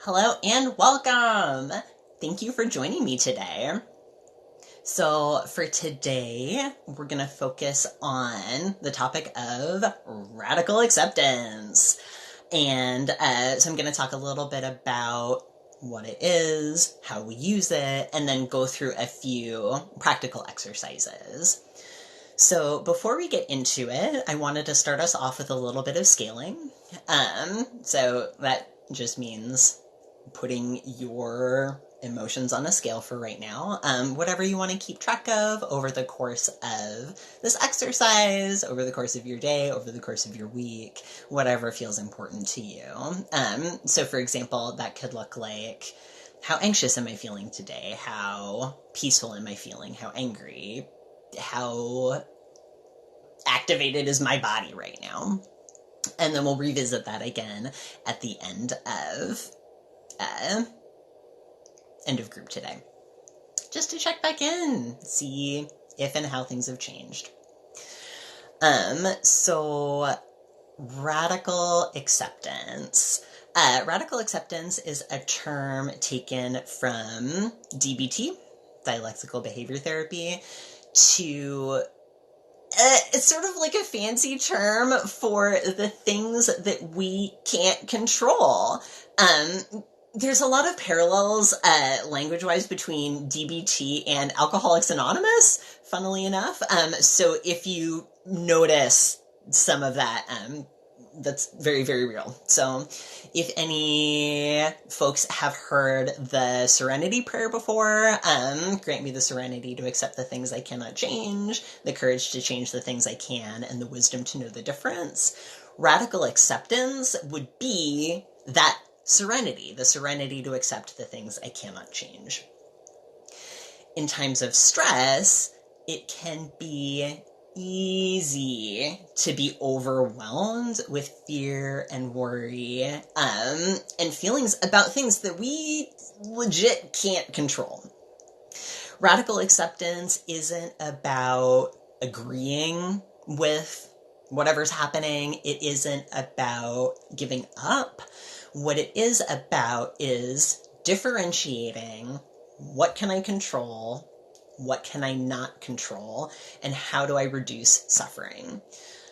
Hello and welcome! Thank you for joining me today. So for today, we're going to focus on the topic of radical acceptance. And so I'm going to talk a little bit about what it is, how we use it, and then go through a few practical exercises. So before we get into it, I wanted to start us off with a little bit of scaling. So that just means putting your emotions on a scale for right now, whatever you want to keep track of over the course of this exercise, over the course of your day, over the course of your week, whatever feels important to you. So for example, that could look like, how anxious am I feeling today? How peaceful am I feeling? How angry? How activated is my body right now? And then we'll revisit that again at the end of group today, just to check back in, see if and how things have changed. So radical acceptance. Radical acceptance is a term taken from DBT, dialectical behavior therapy, to it's sort of like a fancy term for the things that we can't control. There's a lot of parallels, language-wise, between DBT and Alcoholics Anonymous, funnily enough. So if you notice some of that, that's very, very real. So if any folks have heard the Serenity Prayer before, grant me the serenity to accept the things I cannot change, the courage to change the things I can, and the wisdom to know the difference. Radical acceptance would be that serenity, the serenity to accept the things I cannot change. In times of stress, it can be easy to be overwhelmed with fear and worry, and feelings about things that we legit can't control. Radical acceptance isn't about agreeing with whatever's happening. It isn't about giving up. What it is about is differentiating what can I control, what can I not control, and how do I reduce suffering.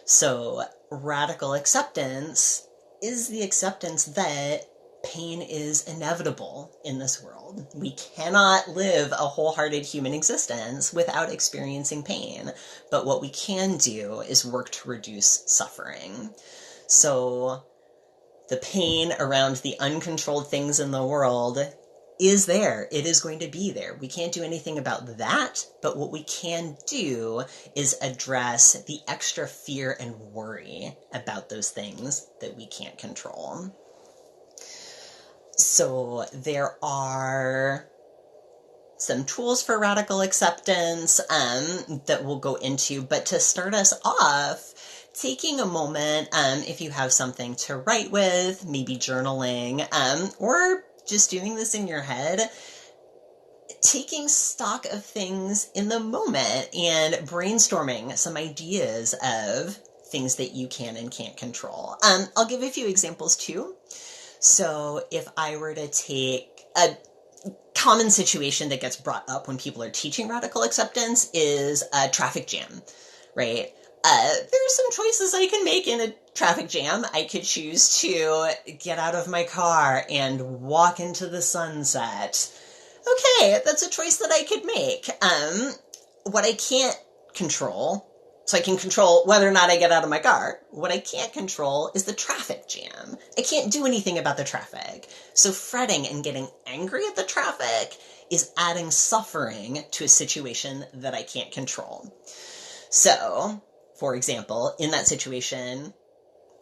So radical acceptance is the acceptance that pain is inevitable in this world. We cannot live a wholehearted human existence without experiencing pain, but what we can do is work to reduce suffering. So the pain around the uncontrolled things in the world is there. It is going to be there. We can't do anything about that, but what we can do is address the extra fear and worry about those things that we can't control. So there are some tools for radical acceptance that we'll go into, but to start us off, taking a moment, if you have something to write with, maybe journaling, or just doing this in your head, taking stock of things in the moment and brainstorming some ideas of things that you can and can't control. I'll give a few examples too. So if I were to take a common situation that gets brought up when people are teaching radical acceptance is a traffic jam, right? There's some choices I can make in a traffic jam. I could choose to get out of my car and walk into the sunset. Okay, that's a choice that I could make. What I can't control, so I can control whether or not I get out of my car. What I can't control is the traffic jam. I can't do anything about the traffic. So fretting and getting angry at the traffic is adding suffering to a situation that I can't control. So, for example, in that situation,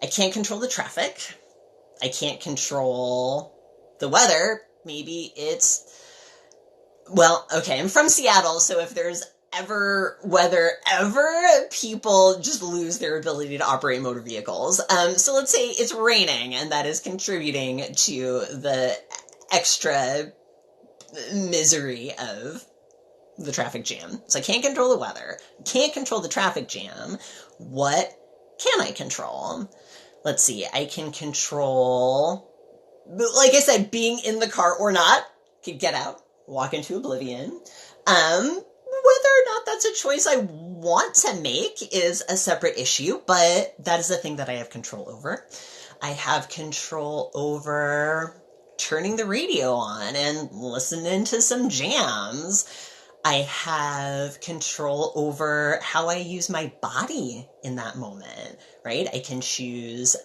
I can't control the traffic. I can't control the weather. Maybe it's, well, okay, I'm from Seattle, so if there's weather ever, people just lose their ability to operate motor vehicles. So let's say it's raining, and that is contributing to the extra misery of the traffic jam. So I can't control the weather, can't control the traffic jam. What can I control? Let's see, I can control But like I said, being in the car or not, could get out, walk into oblivion. Whether or not that's a choice I want to make is a separate issue, but that is a thing that I have control over. I have control over turning the radio on and listening to some jams. I have control over how I use my body in that moment, right? I can choose,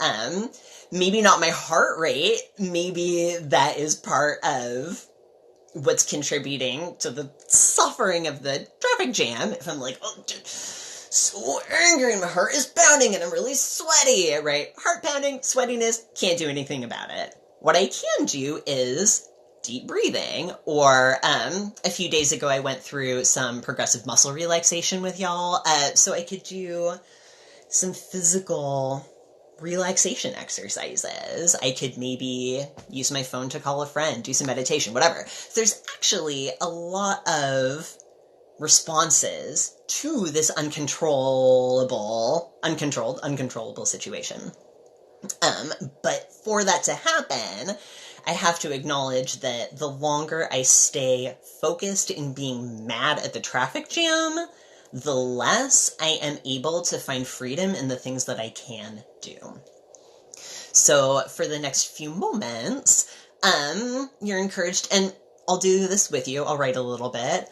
maybe not my heart rate. Maybe that is part of what's contributing to the suffering of the traffic jam. If I'm like, oh, so angry and my heart is pounding and I'm really sweaty, right? Heart pounding, sweatiness, can't do anything about it. What I can do is deep breathing, or a few days ago I went through some progressive muscle relaxation with y'all, so I could do some physical relaxation exercises. I could maybe use my phone to call a friend, do some meditation, whatever. There's actually a lot of responses to this uncontrollable situation. But for that to happen, I have to acknowledge that the longer I stay focused in being mad at the traffic jam, the less I am able to find freedom in the things that I can do. So for the next few moments, you're encouraged, and I'll do this with you, I'll write a little bit,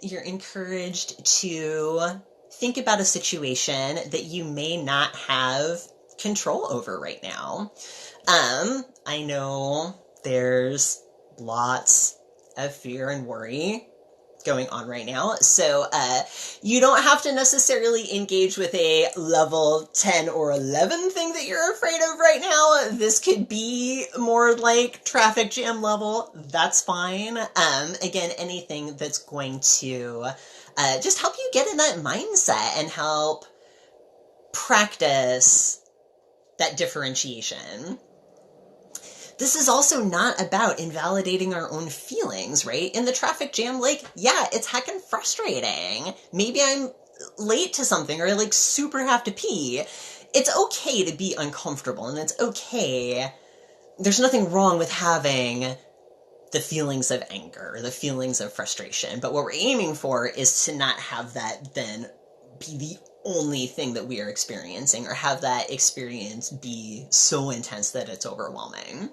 you're encouraged to think about a situation that you may not have control over right now. I know there's lots of fear and worry going on right now, so you don't have to necessarily engage with a level 10 or 11 thing that you're afraid of right now. This could be more like traffic jam level. That's fine. Again, anything that's going to just help you get in that mindset and help practice that differentiation. This is also not about invalidating our own feelings, right? In the traffic jam, like, yeah, it's heckin' frustrating. Maybe I'm late to something or like super have to pee. It's okay to be uncomfortable, and it's okay. There's nothing wrong with having the feelings of anger, the feelings of frustration. But what we're aiming for is to not have that then be the only thing that we are experiencing, or have that experience be so intense that it's overwhelming.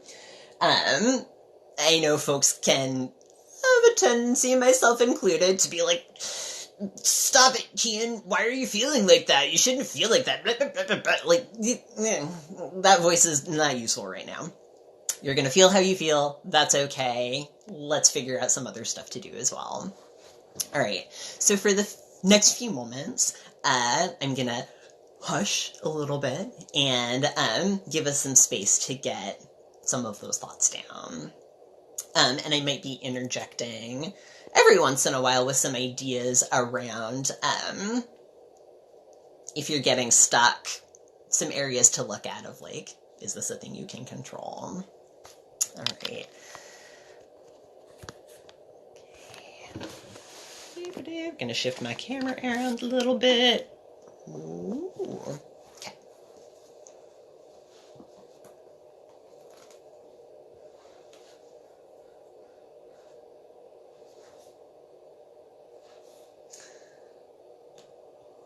I know folks can have a tendency, myself included, to be like, stop it, Kian, why are you feeling like that? You shouldn't feel like that. Like, that voice is not useful right now. You're gonna feel how you feel. That's okay. Let's figure out some other stuff to do as well. All right. So for the next few moments, I'm gonna hush a little bit and give us some space to get some of those thoughts down. And I might be interjecting every once in a while with some ideas around if you're getting stuck, some areas to look at of like, is this a thing you can control? All right. Okay. I'm gonna shift my camera around a little bit. Ooh. Okay.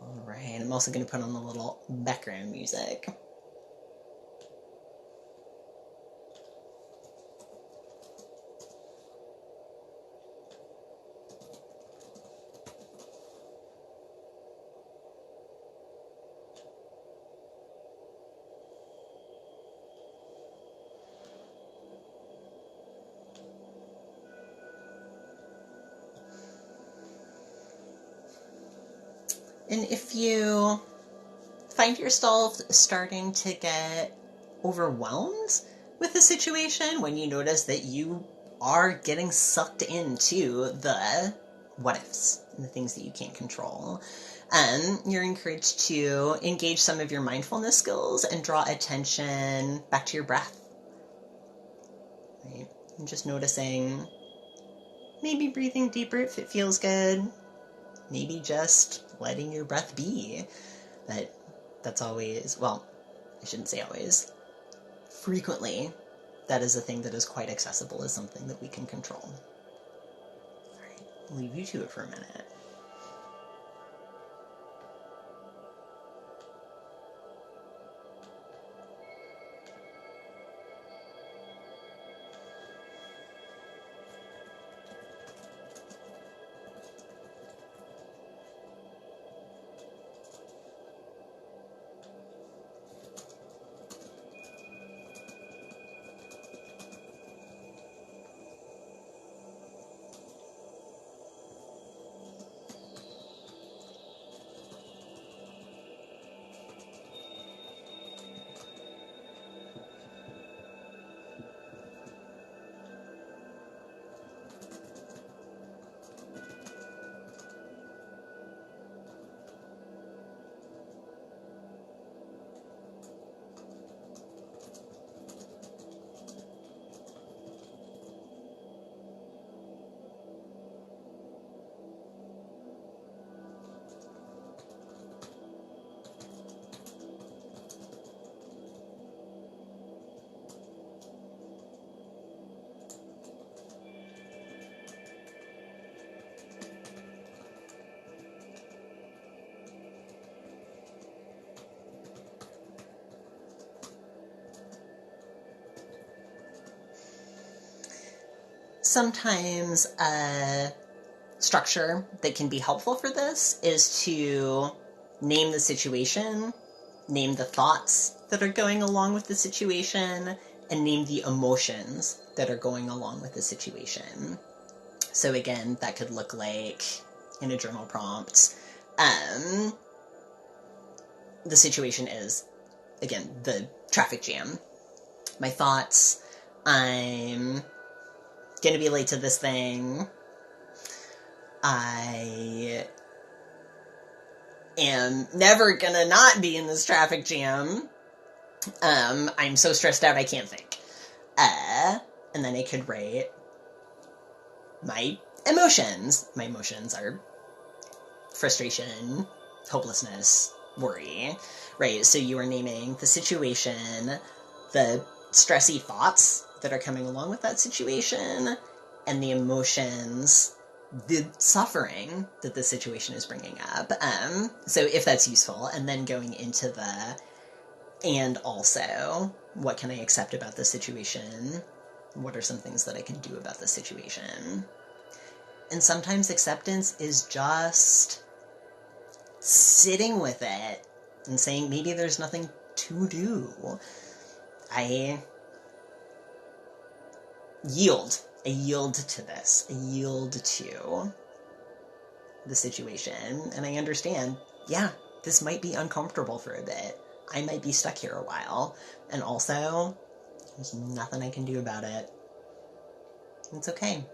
All right. I'm also gonna put on a little background music. And if you find yourself starting to get overwhelmed with the situation, when you notice that you are getting sucked into the what ifs and the things that you can't control, you're encouraged to engage some of your mindfulness skills and draw attention back to your breath. Right? And just noticing, maybe breathing deeper if it feels good, maybe just letting your breath be. That's always, well, I shouldn't say always, frequently that is a thing that is quite accessible as something that we can control. All right, I'll leave you to it for a minute. Sometimes a structure that can be helpful for this is to name the situation, name the thoughts that are going along with the situation, and name the emotions that are going along with the situation. So again, that could look like, in a journal prompt, the situation is, again, the traffic jam. My thoughts, I'm gonna be late to this thing. I am never gonna not be in this traffic jam. I'm so stressed out I can't think. And then I could write my emotions. My emotions are frustration, hopelessness, worry, right? So you are naming the situation, the stressy thoughts that are coming along with that situation, and the emotions, the suffering that the situation is bringing up. So if that's useful, and then going into the, and also, what can I accept about the situation? What are some things that I can do about the situation? And sometimes acceptance is just sitting with it and saying, maybe there's nothing to do. I yield to this. I yield to the situation. And I understand, yeah, this might be uncomfortable for a bit. I might be stuck here a while. And also, there's nothing I can do about it. It's okay.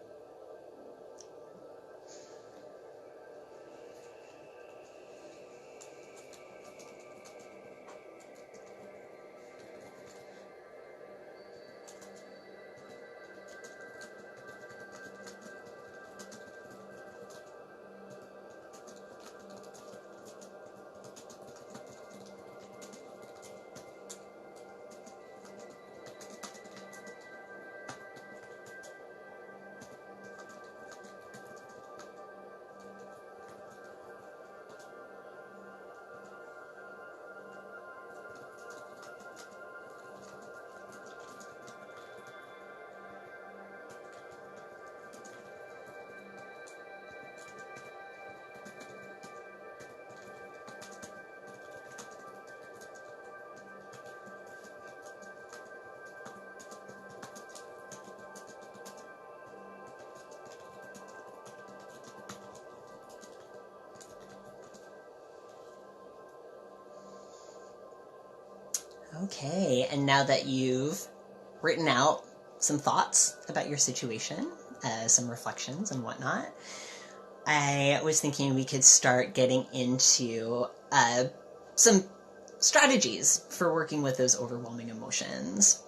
Okay, and now that you've written out some thoughts about your situation, some reflections and whatnot, I was thinking we could start getting into some strategies for working with those overwhelming emotions.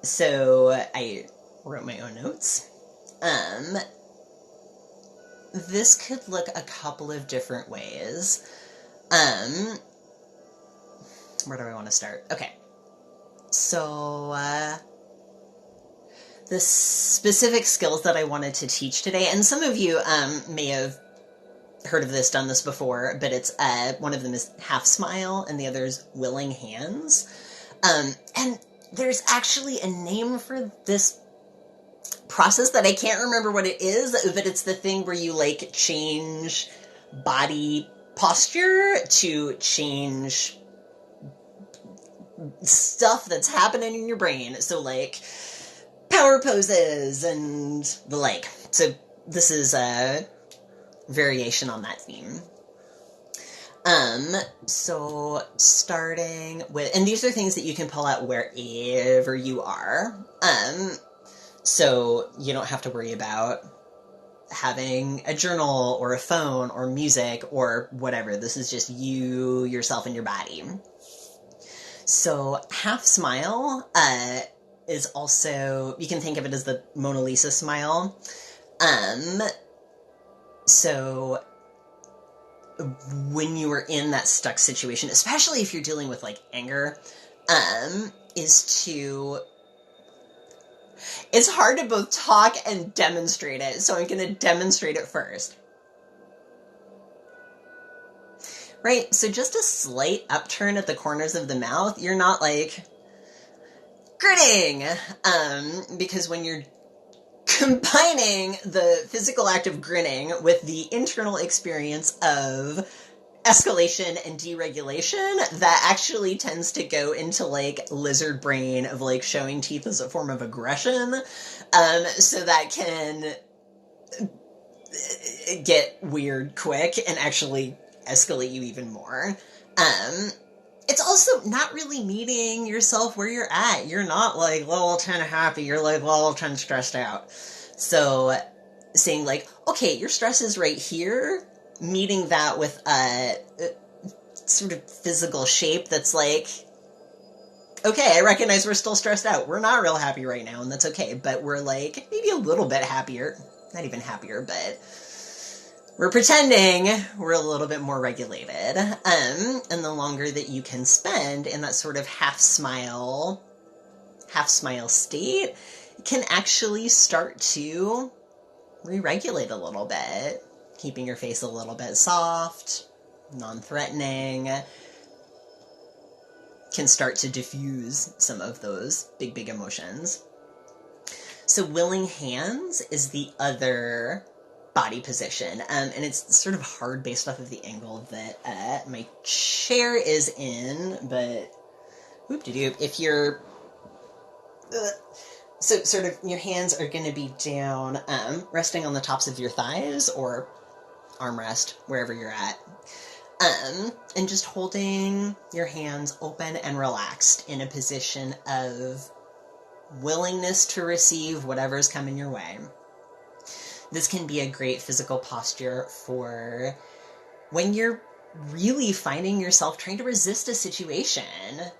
So I wrote my own notes. This could look a couple of different ways. Where do I want to start? Okay. So, the specific skills that I wanted to teach today, and some of you may have heard of this, done this before, but it's one of them is half smile and the other is willing hands. And there's actually a name for this process that I can't remember what it is, but it's the thing where you like change body posture to change stuff that's happening in your brain. So like power poses and the like. So this is a variation on that theme. So starting with, and these are things that you can pull out wherever you are. So you don't have to worry about having a journal or a phone or music or whatever. This is just you, yourself, and your body. So half smile, is also, you can think of it as the Mona Lisa smile. So when you are in that stuck situation, especially if you're dealing with like anger, is to, it's hard to both talk and demonstrate it. So I'm going to demonstrate it first. Right? So just a slight upturn at the corners of the mouth. You're not like grinning, because when you're combining the physical act of grinning with the internal experience of escalation and deregulation, that actually tends to go into like lizard brain of like showing teeth as a form of aggression. So that can get weird quick and actually escalate you even more. It's also not really meeting yourself where you're at. You're not like level 10 happy, you're like level 10 stressed out. So saying like, okay, your stress is right here, meeting that with a sort of physical shape that's like, okay, I recognize we're still stressed out. We're not real happy right now, and that's okay, but we're like maybe a little bit happier. Not even happier, but we're pretending we're a little bit more regulated. And the longer that you can spend in that sort of half smile state, can actually start to re-regulate a little bit, keeping your face a little bit soft, non-threatening, can start to diffuse some of those big emotions. So willing hands is the other body position, and it's sort of hard based off of the angle that my chair is in, but whoop-de-doo, if you're so sort of your hands are going to be down, resting on the tops of your thighs or armrest, wherever you're at, and just holding your hands open and relaxed in a position of willingness to receive whatever's coming your way. This can be a great physical posture for when you're really finding yourself trying to resist a situation.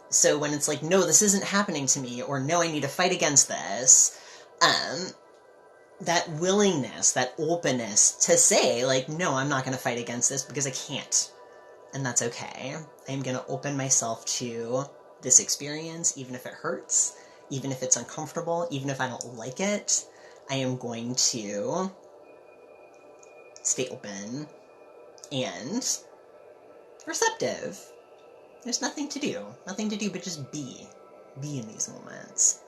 So when it's like, no, this isn't happening to me, or no, I need to fight against this, that willingness, that openness to say, like, no, I'm not going to fight against this because I can't. And that's okay. I'm going to open myself to this experience, even if it hurts, even if it's uncomfortable, even if I don't like it. I am going to stay open and receptive. There's nothing to do but just be in these moments.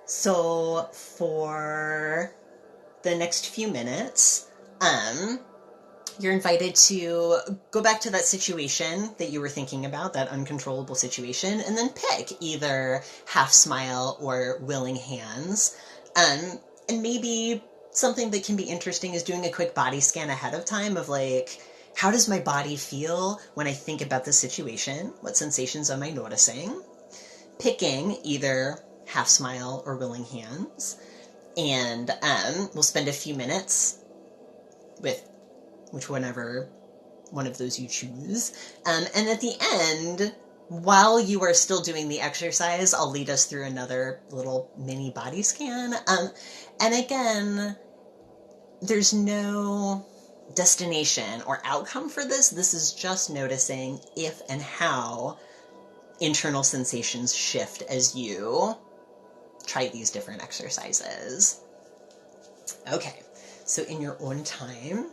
So for the next few minutes, you're invited to go back to that situation that you were thinking about, that uncontrollable situation, and then pick either half smile or willing hands. And maybe something that can be interesting is doing a quick body scan ahead of time of like, how does my body feel when I think about the situation? What sensations am I noticing? Picking either half smile or willing hands. And we'll spend a few minutes with whichever one of those you choose. And at the end, while you are still doing the exercise, I'll lead us through another little mini body scan. And again, there's no destination or outcome for this. This is just noticing if and how internal sensations shift as you try these different exercises. Okay, so in your own time,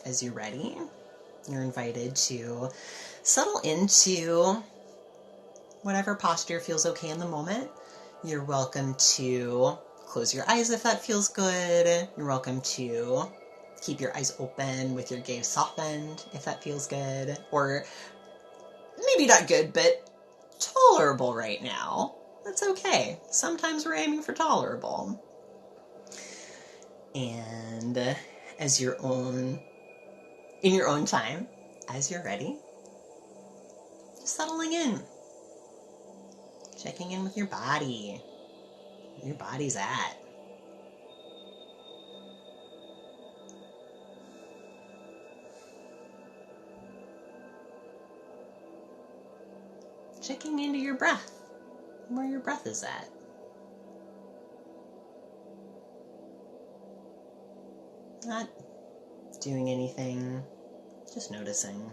as you're ready, you're invited to settle into whatever posture feels okay in the moment. You're welcome to close your eyes if that feels good. You're welcome to keep your eyes open with your gaze softened if that feels good. Or maybe not good, but tolerable right now. That's okay. Sometimes we're aiming for tolerable. And in your own time, as you're ready, just settling in. Checking in with your body. Where your body's at. Checking into your breath. Where your breath is at. Not doing anything, just noticing.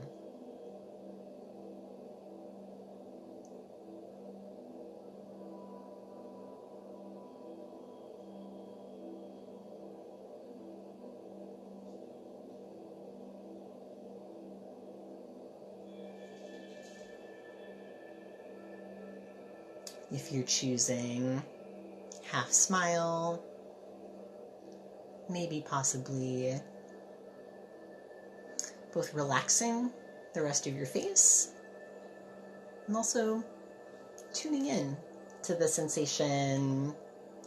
If you're choosing half smile, maybe possibly both relaxing the rest of your face and also tuning in to the sensation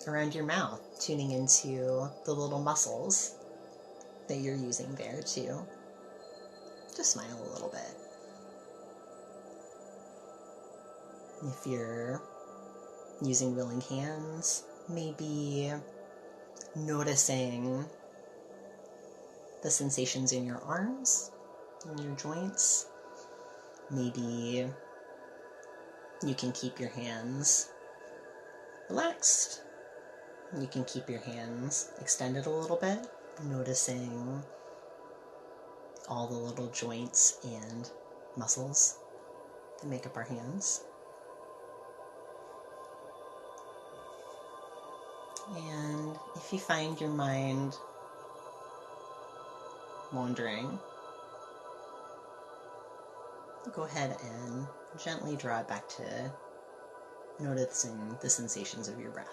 around your mouth, tuning into the little muscles that you're using there to just smile a little bit. If you're using willing hands, maybe noticing the sensations in your arms, in your joints. Maybe you can keep your hands relaxed. You can keep your hands extended a little bit, noticing all the little joints and muscles that make up our hands. And if you find your mind wandering, go ahead and gently draw it back to noticing the sensations of your breath.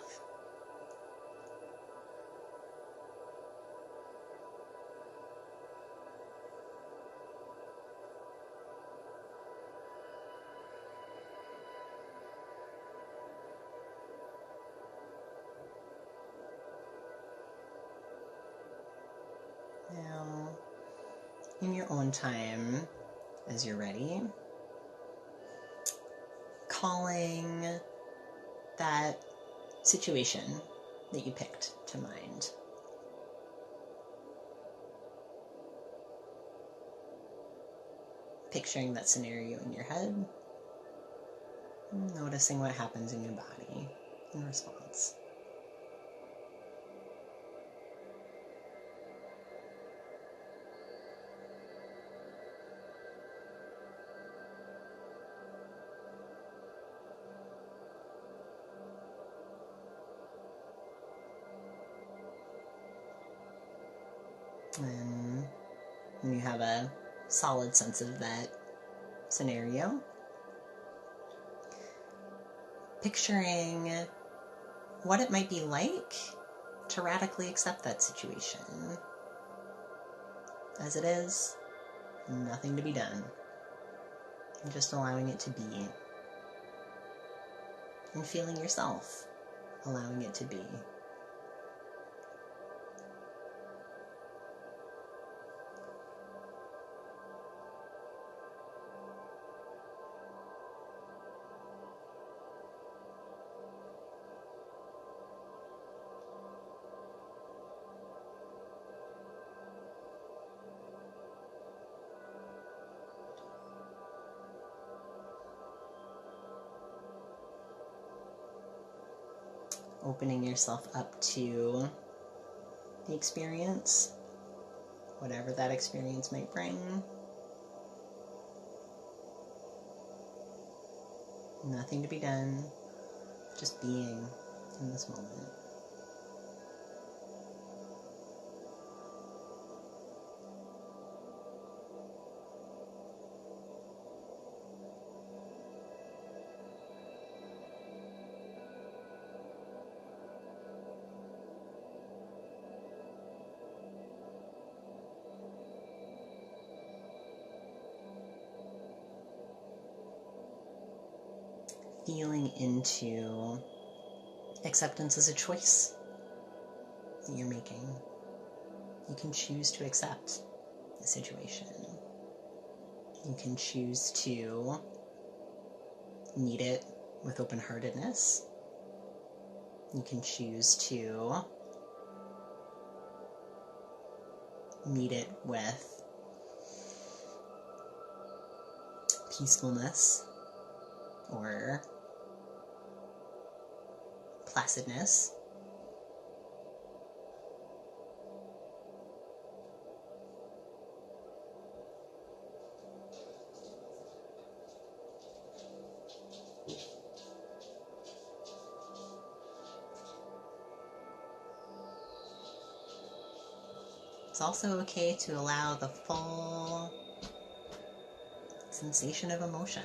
Now, in your own time, as you're ready, calling that situation that you picked to mind. Picturing that scenario in your head, noticing what happens in your body in response. And when you have a solid sense of that scenario, picturing what it might be like to radically accept that situation as it is, nothing to be done, and just allowing it to be, and feeling yourself allowing it to be. Opening yourself up to the experience, whatever that experience might bring. Nothing to be done, just being in this moment. Feeling into acceptance as a choice that you're making. You can choose to accept the situation. You can choose to meet it with open-heartedness. You can choose to meet it with peacefulness or placidness. It's also okay to allow the full sensation of emotion.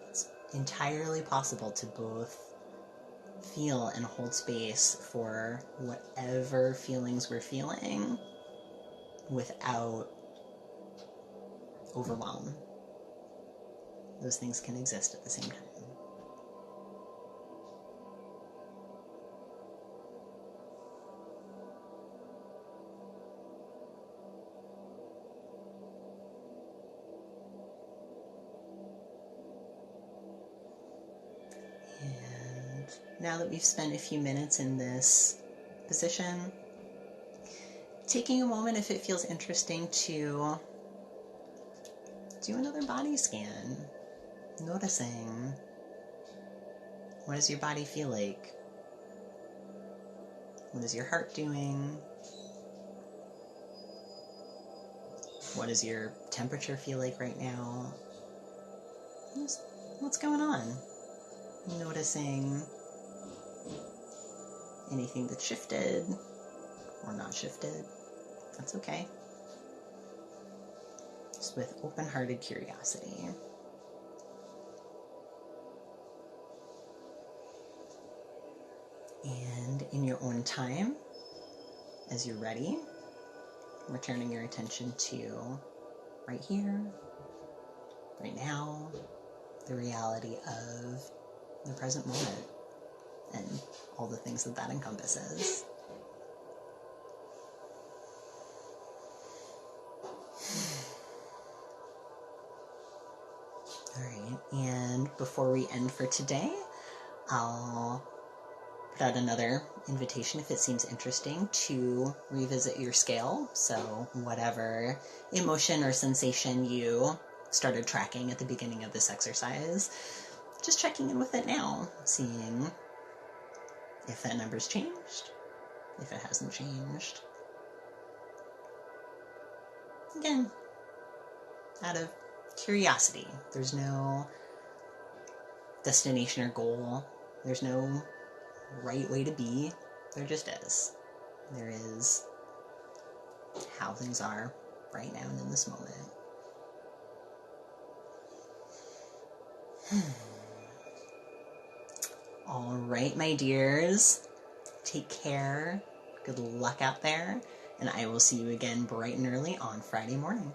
It's entirely possible to both feel and hold space for whatever feelings we're feeling without overwhelm. Those things can exist at the same time. And now that we've spent a few minutes in this position, taking a moment, if it feels interesting, to do another body scan. Noticing, what does your body feel like? What is your heart doing? What does your temperature feel like right now? Just what's going on? Noticing anything that's shifted or not shifted. That's okay. Just with open-hearted curiosity. And in your own time, as you're ready, returning your attention to right here, right now, the reality of the present moment and all the things that that encompasses. All right, and before we end for today, I'll put out another invitation if it seems interesting to revisit your scale. So whatever emotion or sensation you started tracking at the beginning of this exercise, just checking in with it now, seeing if that number's changed, if it hasn't changed. Again, out of curiosity. There's no destination or goal. There's no right way to be. There just is. There is how things are right now and in this moment. All right, my dears. Take care. Good luck out there. And I will see you again bright and early on Friday morning.